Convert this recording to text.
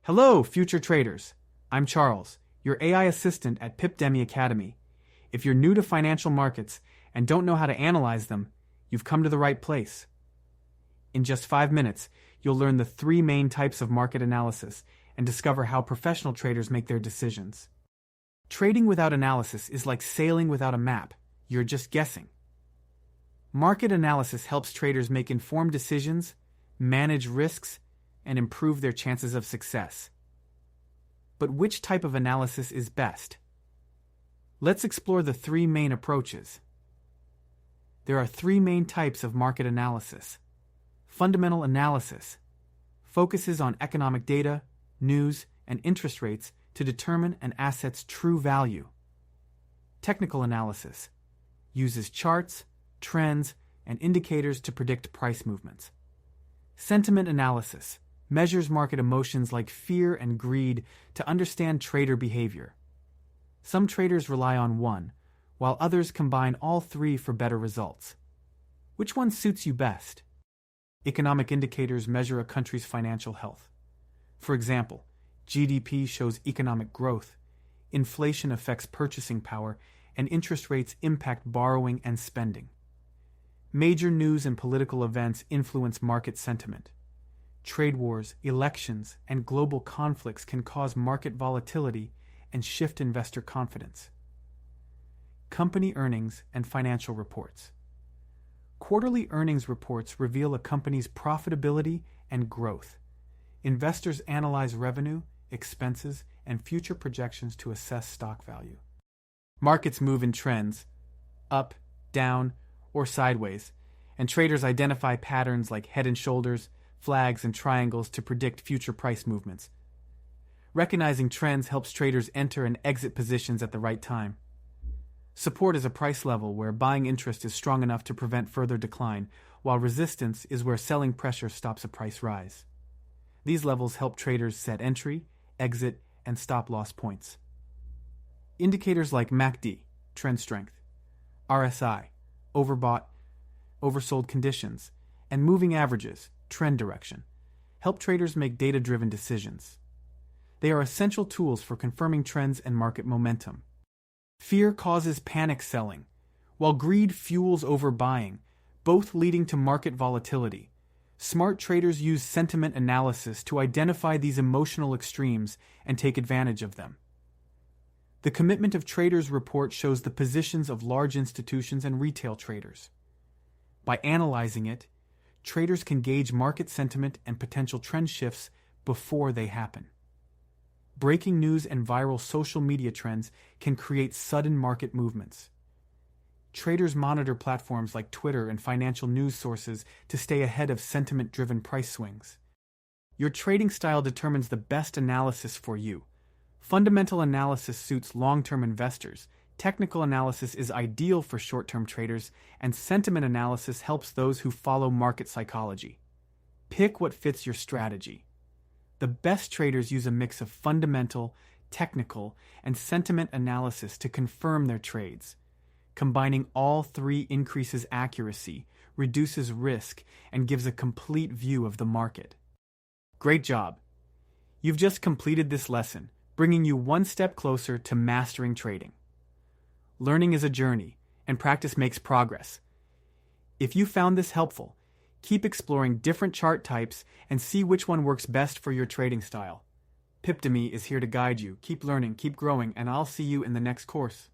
Hello, future traders. I'm Charles, your AI assistant at Pipdemy Academy. If you're new to financial markets and don't know how to analyze them, you've come to the right place. In just 5 minutes, you'll learn the 3 main types of market analysis and discover how professional traders make their decisions. Trading without analysis is like sailing without a map. You're just guessing. Market analysis helps traders make informed decisions, manage risks, and improve their chances of success. But which type of analysis is best? Let's explore the 3 main approaches. There are 3 main types of market analysis. Fundamental analysis focuses on economic data, news, and interest rates to determine an asset's true value. Technical analysis uses charts, trends, and indicators to predict price movements. Sentiment analysis measures market emotions like fear and greed to understand trader behavior. Some traders rely on one, while others combine all 3 for better results. Which one suits you best? Economic indicators measure a country's financial health. For example, GDP shows economic growth, inflation affects purchasing power, and interest rates impact borrowing and spending. Major news and political events influence market sentiment. Trade wars, elections, and global conflicts can cause market volatility and shift investor confidence. Company earnings and financial reports. Quarterly earnings reports reveal a company's profitability and growth. Investors analyze revenue, expenses, and future projections to assess stock value. Markets move in trends, up, down, or sideways, and traders identify patterns like head and shoulders, flags, and triangles to predict future price movements. Recognizing trends helps traders enter and exit positions at the right time. Support is a price level where buying interest is strong enough to prevent further decline, while resistance is where selling pressure stops a price rise. These levels help traders set entry, exit, and stop-loss points. Indicators like MACD, trend strength, RSI, overbought, oversold conditions, and moving averages, trend direction, help traders make data-driven decisions. They are essential tools for confirming trends and market momentum. Fear causes panic selling, while greed fuels overbuying, both leading to market volatility. Smart traders use sentiment analysis to identify these emotional extremes and take advantage of them. The Commitment of Traders report shows the positions of large institutions and retail traders. By analyzing it, traders can gauge market sentiment and potential trend shifts before they happen. Breaking news and viral social media trends can create sudden market movements. Traders monitor platforms like Twitter and financial news sources to stay ahead of sentiment-driven price swings. Your trading style determines the best analysis for you. Fundamental analysis suits long-term investors, technical analysis is ideal for short-term traders, and sentiment analysis helps those who follow market psychology. Pick what fits your strategy. The best traders use a mix of fundamental, technical, and sentiment analysis to confirm their trades. Combining all 3 increases accuracy, reduces risk, and gives a complete view of the market. Great job! You've just completed this lesson, bringing you one step closer to mastering trading. Learning is a journey, and practice makes progress. If you found this helpful, keep exploring different chart types and see which one works best for your trading style. Pipdemy is here to guide you. Keep learning, keep growing, and I'll see you in the next course.